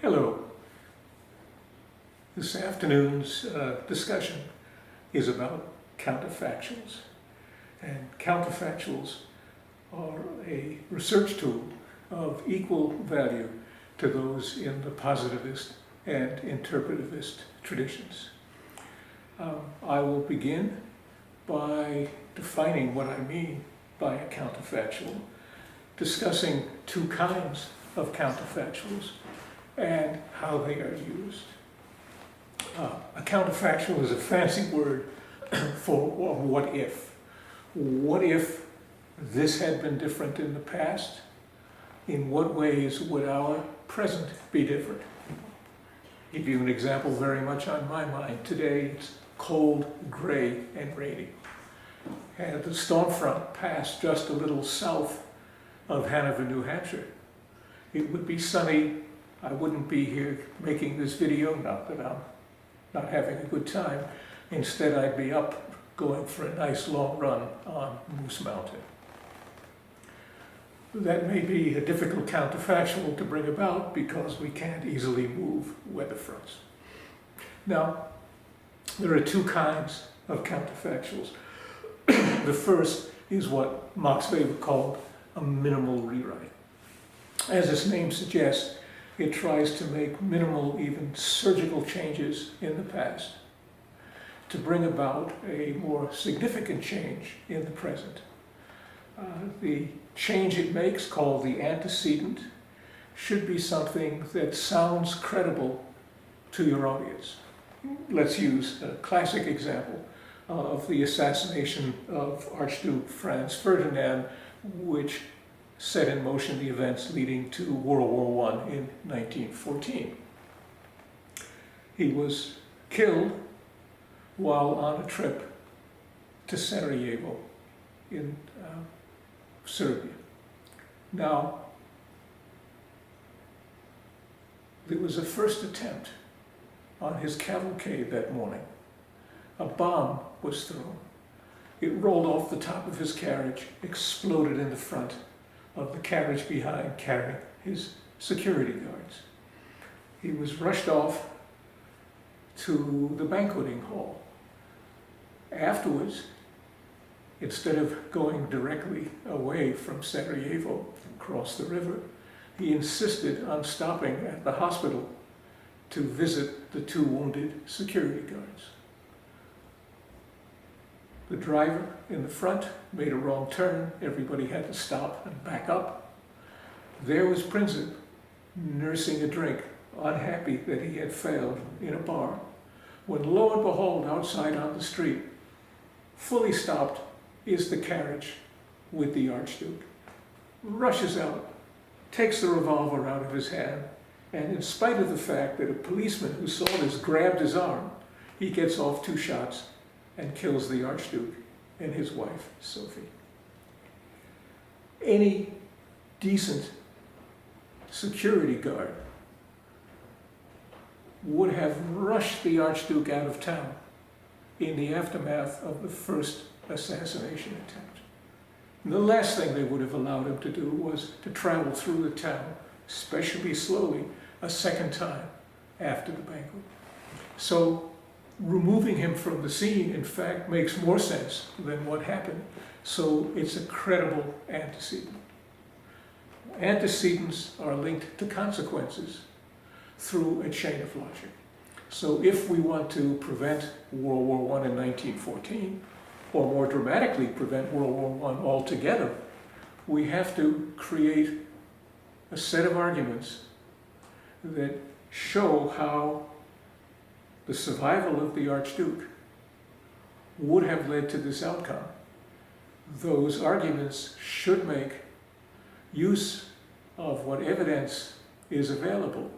Hello. This afternoon's discussion is about counterfactuals. And counterfactuals are a research tool of equal value to those in the positivist and interpretivist traditions. I will begin by defining what I mean by a counterfactual, discussing two kinds of counterfactuals and how they are used. A counterfactual is a fancy word for what if. What if this had been different in the past? In what ways would our present be different? I'll give you an example very much on my mind. Today it's cold, gray, and rainy. Had the storm front passed just a little south of Hanover, New Hampshire, it would be sunny. I wouldn't be here making this video, not that I'm not having a good time. Instead, I'd be up going for a nice long run on Moose Mountain. That may be a difficult counterfactual to bring about because we can't easily move weather fronts. Now, there are two kinds of counterfactuals. The first is what Max Weber called a minimal rewrite. As its name suggests, it tries to make minimal, even surgical changes in the past to bring about a more significant change in the present. The change it makes, called the antecedent, should be something that sounds credible to your audience. Let's use a classic example of the assassination of Archduke Franz Ferdinand, which set in motion the events leading to World War I in 1914. He was killed while on a trip to Sarajevo in Serbia. Now, there was a first attempt on his cavalcade that morning. A bomb was thrown. It rolled off the top of his carriage, exploded in the front of the carriage behind, carrying his security guards. He was rushed off to the banqueting hall. Afterwards, instead of going directly away from Sarajevo across the river, he insisted on stopping at the hospital to visit the two wounded security guards. The driver in the front made a wrong turn. Everybody had to stop and back up. There was Princip nursing a drink, unhappy that he had failed in a bar, when lo and behold, outside on the street, fully stopped, is the carriage with the Archduke. Rushes out, takes the revolver out of his hand, and in spite of the fact that a policeman who saw this grabbed his arm, he gets off 2 shots and kills the Archduke and his wife, Sophie. Any decent security guard would have rushed the Archduke out of town in the aftermath of the first assassination attempt. And the last thing they would have allowed him to do was to travel through the town, especially slowly, a second time after the banquet. So removing him from the scene, in fact, makes more sense than what happened. So it's a credible antecedent. Antecedents are linked to consequences through a chain of logic. So if we want to prevent World War I in 1914, or more dramatically prevent World War I altogether, we have to create a set of arguments that show how the survival of the Archduke would have led to this outcome. Those arguments should make use of what evidence is available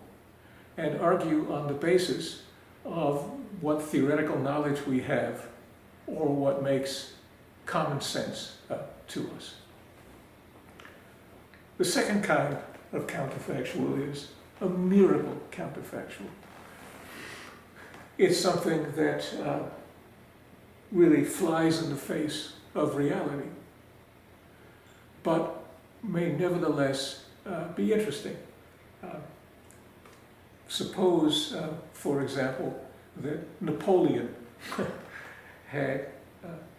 and argue on the basis of what theoretical knowledge we have or what makes common sense to us. The second kind of counterfactual is a miracle counterfactual. It's something that really flies in the face of reality, but may nevertheless be interesting. Suppose, for example, that Napoleon had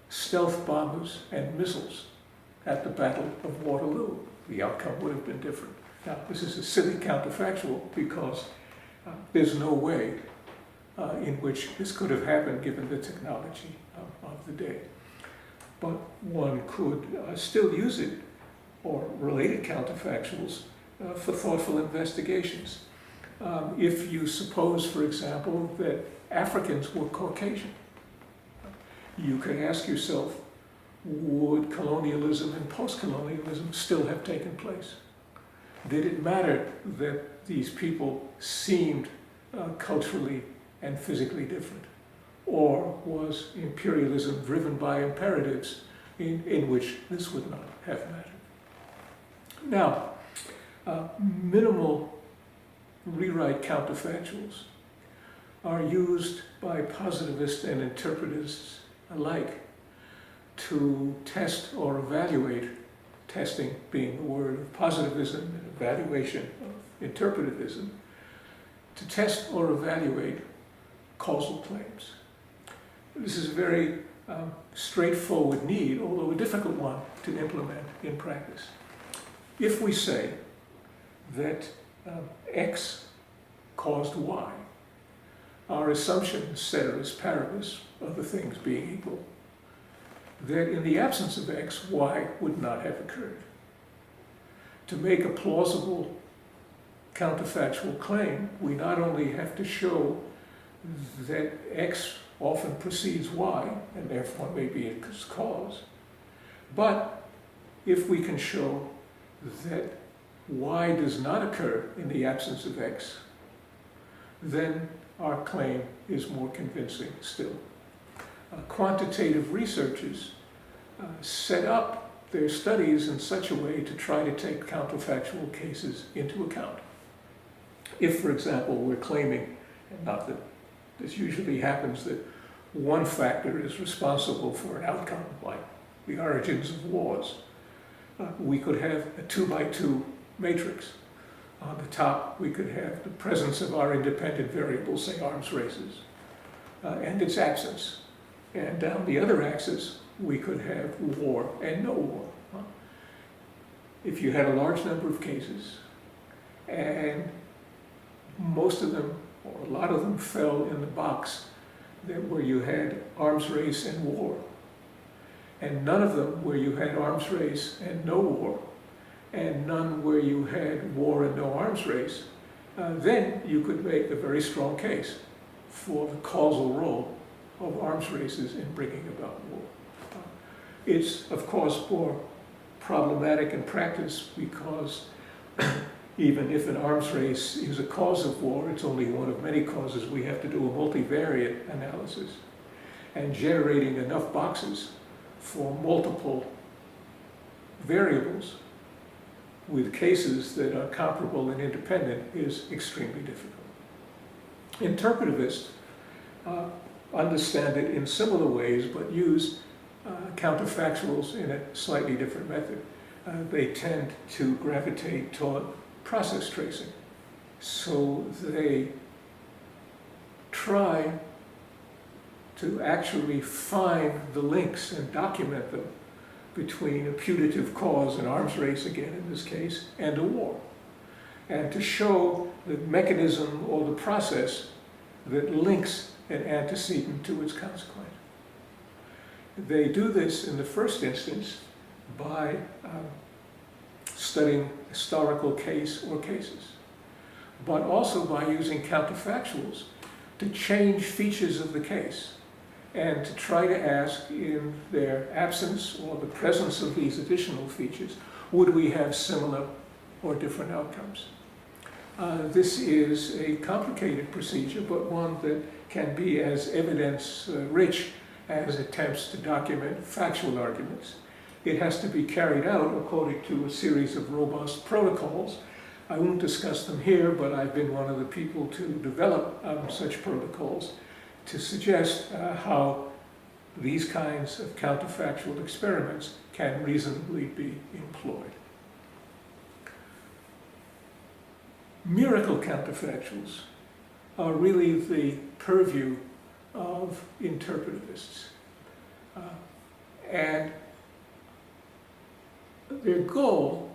stealth bombers and missiles at the Battle of Waterloo. The outcome would have been different. Now, this is a silly counterfactual because there's no way in which this could have happened given the technology of the day. But one could still use it, or related counterfactuals, for thoughtful investigations. If you suppose, for example, that Africans were Caucasian, you could ask yourself, would colonialism and post-colonialism still have taken place? Did it matter that these people seemed culturally and physically different? Or was imperialism driven by imperatives in which this would not have mattered? Now, minimal rewrite counterfactuals are used by positivists and interpretivists alike to test or evaluate, testing being the word of positivism and evaluation of interpretivism, to test or evaluate causal claims. This is a very straightforward need, although a difficult one to implement in practice. If we say that X caused Y, our assumption, ceteris paribus, other things being equal, that in the absence of X, Y would not have occurred. To make a plausible counterfactual claim, we not only have to show that X often precedes Y, and therefore may be its cause, but if we can show that Y does not occur in the absence of X, then our claim is more convincing still. Quantitative researchers set up their studies in such a way to try to take counterfactual cases into account. If, for example, we're claiming, and not that this usually happens, that one factor is responsible for an outcome, like the origins of wars, we could have a 2x2 matrix. On the top, we could have the presence of our independent variables, say arms races, and its absence. And down the other axis, we could have war and no war. If you had a large number of cases, and most of them, or a lot of them, fell in the box where you had arms race and war, and none of them where you had arms race and no war, and none where you had war and no arms race, then you could make a very strong case for the causal role of arms races in bringing about war. It's, of course, more problematic in practice because even if an arms race is a cause of war, it's only one of many causes. We have to do a multivariate analysis. And generating enough boxes for multiple variables with cases that are comparable and independent is extremely difficult. Interpretivists understand it in similar ways, but use counterfactuals in a slightly different method. They tend to gravitate toward process tracing. So they try to actually find the links and document them between a putative cause, an arms race again in this case, and a war. And to show the mechanism or the process that links an antecedent to its consequent. They do this in the first instance by studying historical case or cases, but also by using counterfactuals to change features of the case and to try to ask, in their absence or the presence of these additional features, would we have similar or different outcomes? This is a complicated procedure, but one that can be as evidence-rich as attempts to document factual arguments. It has to be carried out according to a series of robust protocols. I won't discuss them here, but I've been one of the people to develop such protocols to suggest how these kinds of counterfactual experiments can reasonably be employed. Miracle counterfactuals are really the purview of interpretivists. And their goal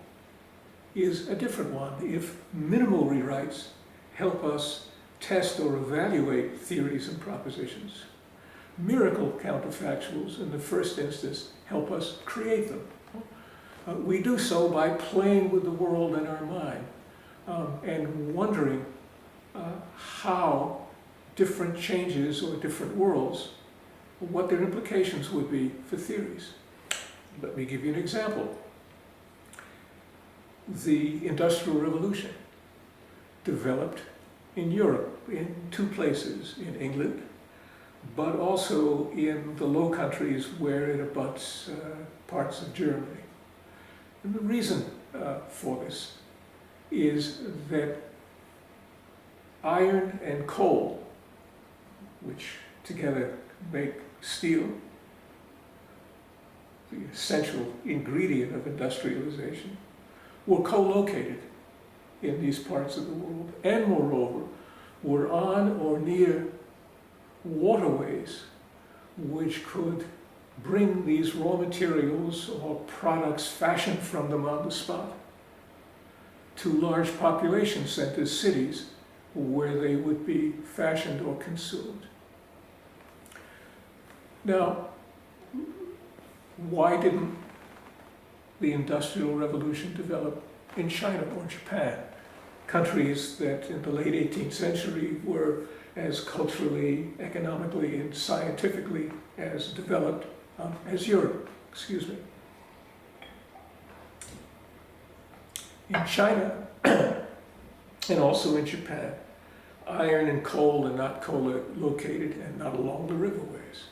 is a different one. If minimal rewrites help us test or evaluate theories and propositions, miracle counterfactuals, in the first instance, help us create them. We do so by playing with the world in our mind and wondering how different changes or different worlds, what their implications would be for theories. Let me give you an example. The Industrial Revolution developed in Europe, in two places, in England, but also in the Low Countries where it abuts parts of Germany. And the reason for this is that iron and coal, which together make steel, the essential ingredient of industrialization, were co-located in these parts of the world, and moreover, were on or near waterways which could bring these raw materials or products fashioned from them on the spot to large population centers, cities, where they would be fashioned or consumed. Now, why didn't the Industrial Revolution develop in China or Japan, countries that in the late 18th century were as culturally, economically, and scientifically as developed as Europe, In China, and also in Japan, iron and coal are not co-located and not along the riverways.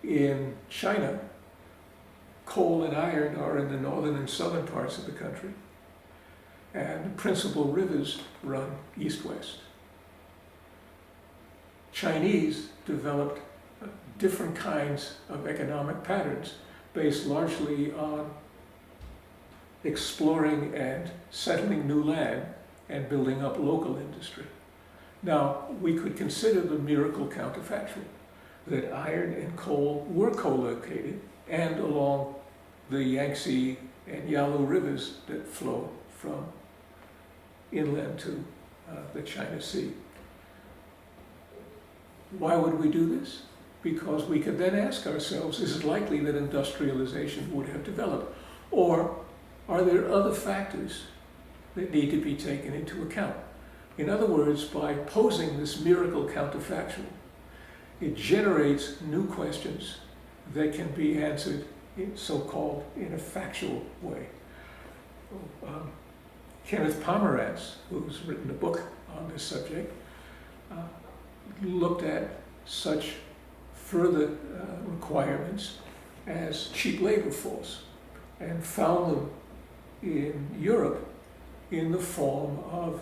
In China, coal and iron are in the northern and southern parts of the country, and the principal rivers run east-west. Chinese developed different kinds of economic patterns based largely on exploring and settling new land and building up local industry. Now, we could consider the miracle counterfactual, that iron and coal were co-located and along the Yangtze and Yalu rivers that flow from inland to the China Sea. Why would we do this? Because we could then ask ourselves, is it likely that industrialization would have developed? Or are there other factors that need to be taken into account? In other words, by posing this miracle counterfactual, it generates new questions that can be answered so-called in a factual way. Kenneth Pomerantz, who's written a book on this subject, looked at such further requirements as cheap labor force and found them in Europe in the form of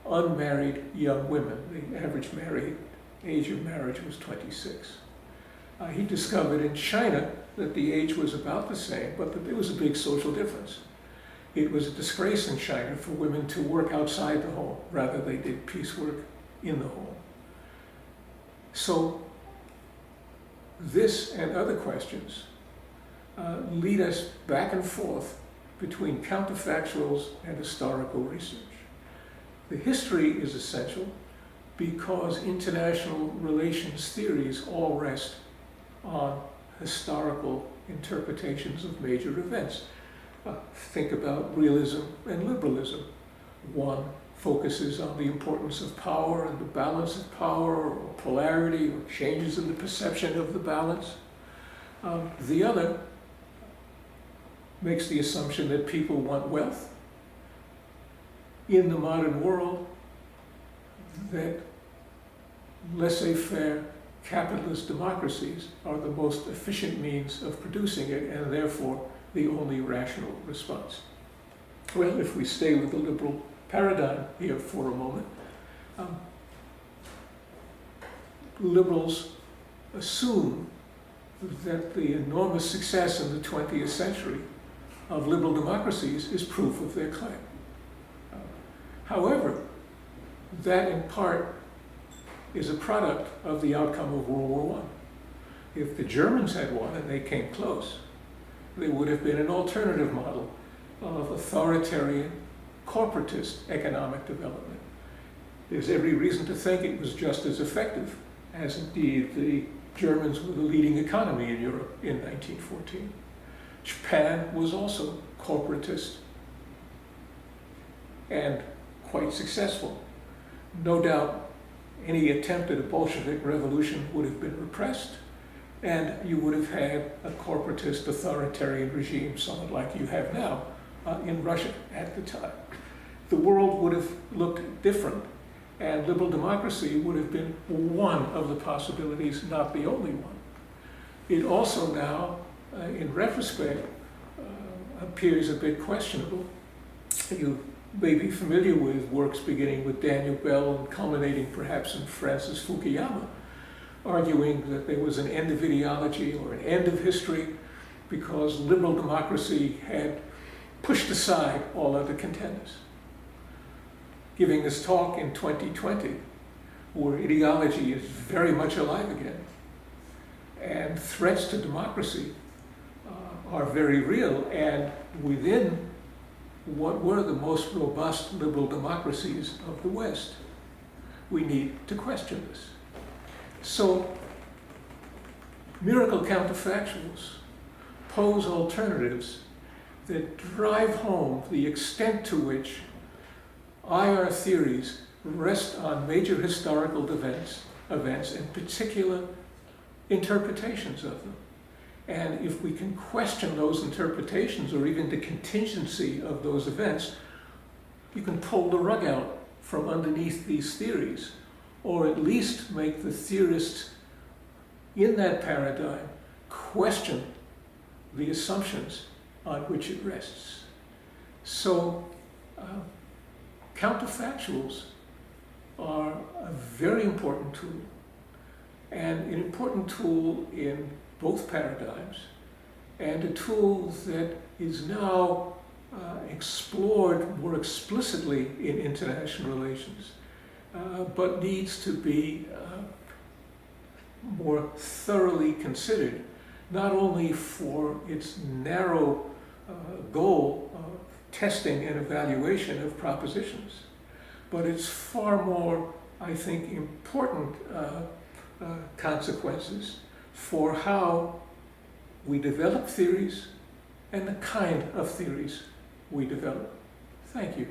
unmarried young women. The average age of marriage was 26. He discovered in China that the age was about the same, but that there was a big social difference. It was a disgrace in China for women to work outside the home, rather they did piecework in the home. So this and other questions lead us back and forth between counterfactuals and historical research. The history is essential because international relations theories all rest on historical interpretations of major events. Think about realism and liberalism. One focuses on the importance of power and the balance of power, or polarity, or changes in the perception of the balance. The other makes the assumption that people want wealth. In the modern world, that laissez-faire capitalist democracies are the most efficient means of producing it, and therefore the only rational response. Well, if we stay with the liberal paradigm here for a moment, liberals assume that the enormous success in the 20th century of liberal democracies is proof of their claim. However, that in part is a product of the outcome of World War I. If the Germans had won and they came close, there would have been an alternative model of authoritarian, corporatist economic development. There's every reason to think it was just as effective as indeed the Germans were the leading economy in Europe in 1914. Japan was also corporatist and quite successful. No doubt any attempt at a Bolshevik revolution would have been repressed, and you would have had a corporatist authoritarian regime, somewhat like you have now in Russia at the time. The world would have looked different, and liberal democracy would have been one of the possibilities, not the only one. It also now, in retrospect, appears a bit questionable. You may be familiar with works beginning with Daniel Bell and culminating perhaps in Francis Fukuyama, arguing that there was an end of ideology or an end of history because liberal democracy had pushed aside all other contenders. Giving this talk in 2020, where ideology is very much alive again, and threats to democracy are very real, and within what were the most robust liberal democracies of the West, we need to question this. So, miracle counterfactuals pose alternatives that drive home the extent to which IR theories rest on major historical events and particular interpretations of them. And if we can question those interpretations or even the contingency of those events, you can pull the rug out from underneath these theories, or at least make the theorists in that paradigm question the assumptions on which it rests. So, counterfactuals are a very important tool, and an important tool in both paradigms, and a tool that is now explored more explicitly in international relations, but needs to be more thoroughly considered, not only for its narrow goal of testing and evaluation of propositions, but its far more, I think, important consequences for how we develop theories and the kind of theories we develop. Thank you.